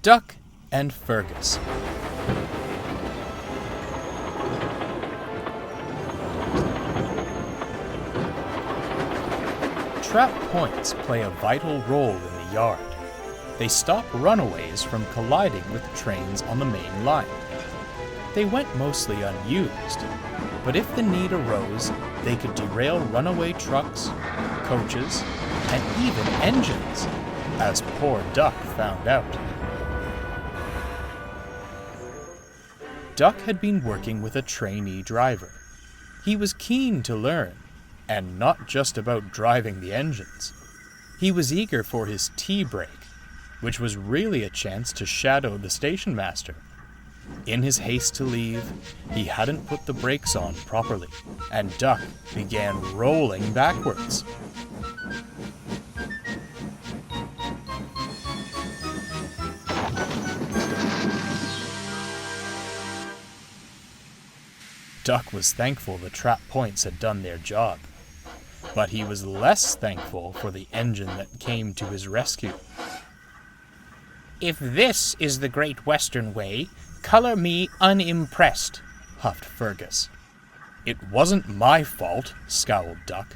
Duck and Fergus. Trap points play a vital role in the yard. They stop runaways from colliding with trains on the main line. They went mostly unused, but if the need arose, they could derail runaway trucks, coaches, and even engines, as poor Duck found out. Duck had been working with a trainee driver. He was keen to learn, and not just about driving the engines. He was eager for his tea break, which was really a chance to shadow the station master. In his haste to leave, he hadn't put the brakes on properly, and Duck began rolling backwards. Duck was thankful the trap points had done their job, but he was less thankful for the engine that came to his rescue. "If this is the Great Western Way, color me unimpressed," huffed Fergus. "It wasn't my fault," scowled Duck.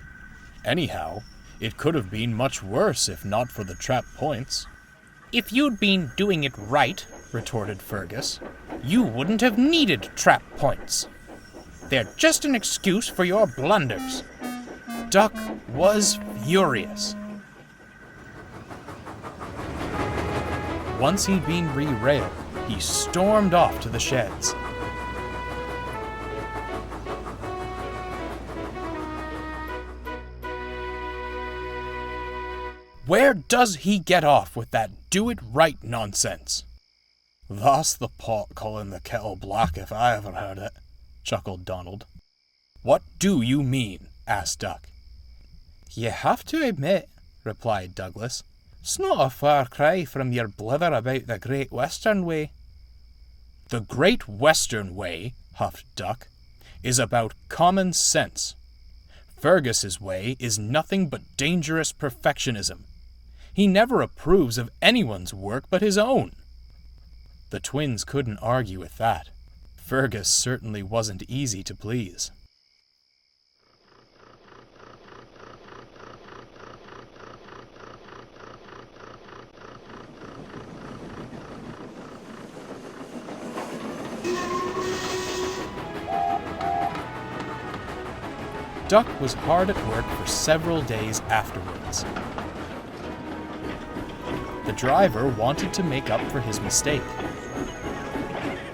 "Anyhow, it could have been much worse if not for the trap points." "If you'd been doing it right," retorted Fergus, "you wouldn't have needed trap points. They're just an excuse for your blunders." Duck was furious. Once he'd been re-railed, he stormed off to the sheds. Where does he get off with that do-it-right nonsense? "That's the pot calling the kettle black if I ever heard it," chuckled Donald. "What do you mean?" asked Duck. "You have to admit," replied Douglas, "it's not a far cry from your blither about the Great Western Way." "The Great Western Way," huffed Duck, "is about common sense. Fergus's way is nothing but dangerous perfectionism. He never approves of anyone's work but his own." The twins couldn't argue with that. Fergus certainly wasn't easy to please. Duck was hard at work for several days afterwards. The driver wanted to make up for his mistake.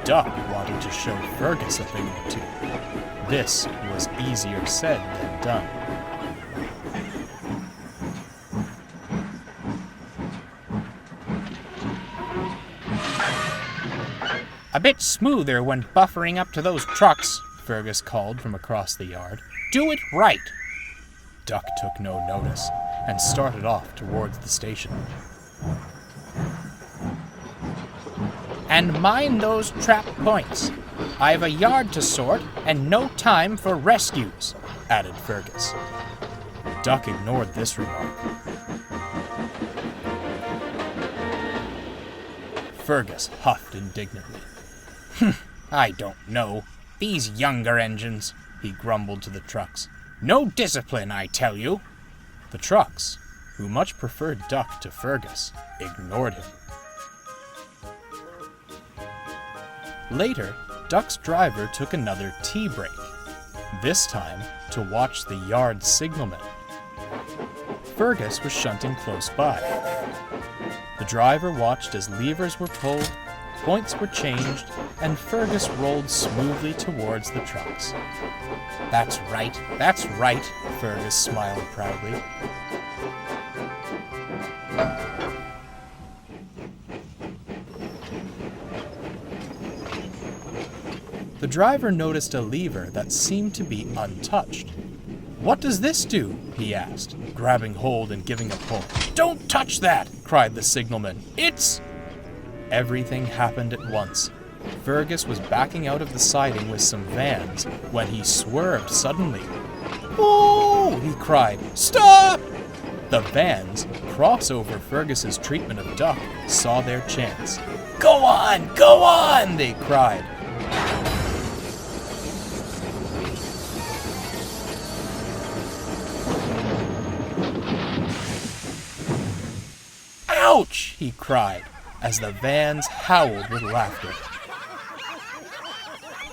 Duck wanted to show Fergus a thing or two. This was easier said than done. "A bit smoother when buffering up to those trucks," Fergus called from across the yard. "Do it right." Duck took no notice and started off towards the station. "And mind those trap points. I've a yard to sort and no time for rescues," added Fergus. Duck ignored this remark. Fergus huffed indignantly. "I don't know. These younger engines," he grumbled to the trucks. "No discipline, I tell you." The trucks, who much preferred Duck to Fergus, ignored him. Later, Duck's driver took another tea break, this time to watch the yard signalman. Fergus was shunting close by. The driver watched as levers were pulled, points were changed, and Fergus rolled smoothly towards the trucks. That's right, Fergus smiled proudly. The driver noticed a lever that seemed to be untouched. "What does this do?" he asked, grabbing hold and giving a pull. "Don't touch that!" cried the signalman. "It's—" Everything happened at once. Fergus was backing out of the siding with some vans when he swerved suddenly. "Oh!" he cried. "Stop!" The vans, cross over Fergus's treatment of Duck, saw their chance. Go on, they cried. Ouch, he cried, as the vans howled with laughter.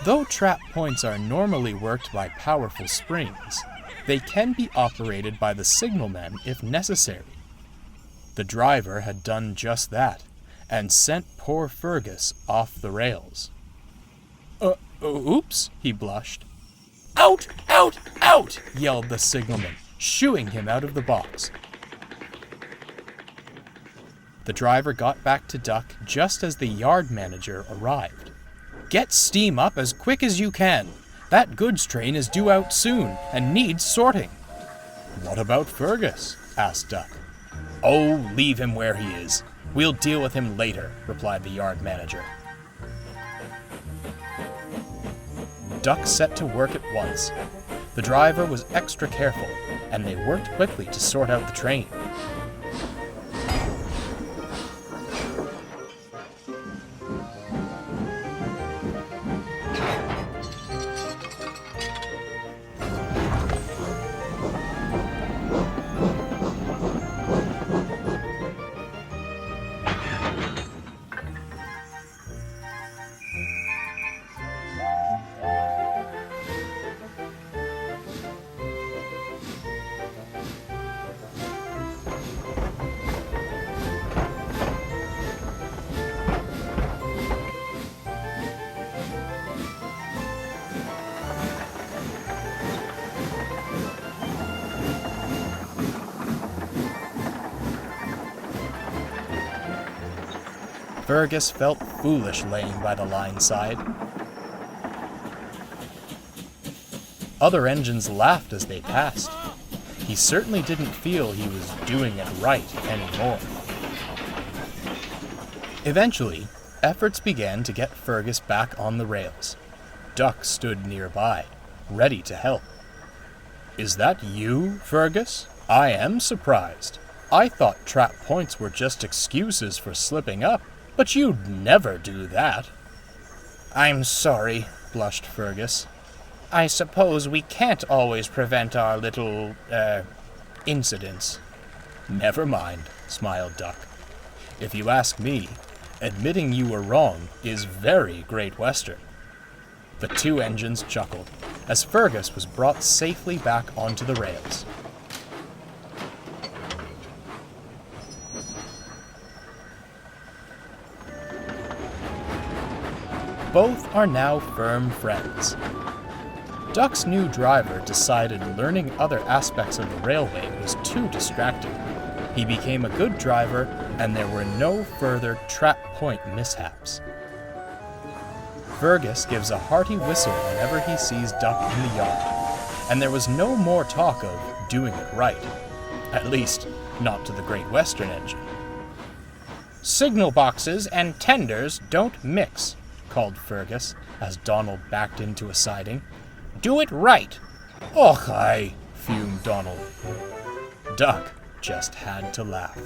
Though trap points are normally worked by powerful springs, they can be operated by the signalman if necessary. The driver had done just that, and sent poor Fergus off the rails. Oops, he blushed. Out, yelled the signalman, shooing him out of the box. The driver got back to Duck just as the yard manager arrived. Get steam up as quick as you can. That goods train is due out soon and needs sorting. What about Fergus? Asked Duck. Oh, leave him where he is. We'll deal with him later, replied the yard manager. Duck set to work at once. The driver was extra careful, and they worked quickly to sort out the train. Fergus felt foolish laying by the line side. Other engines laughed as they passed. He certainly didn't feel he was doing it right anymore. Eventually, efforts began to get Fergus back on the rails. Duck stood nearby, ready to help. Is that you, Fergus? I am surprised. I thought trap points were just excuses for slipping up. But you'd never do that. I'm sorry, blushed Fergus. I suppose we can't always prevent our little, incidents. Never mind, smiled Duck. If you ask me, admitting you were wrong is very Great Western. The two engines chuckled, as Fergus was brought safely back onto the rails. Both are now firm friends. Duck's new driver decided learning other aspects of the railway was too distracting. He became a good driver, and there were no further trap point mishaps. Fergus gives a hearty whistle whenever he sees Duck in the yard, and there was no more talk of doing it right. At least, not to the Great Western engine. Signal boxes and tenders don't mix, called Fergus, as Donald backed into a siding. Do it right. Och, aye, fumed Donald. Duck just had to laugh.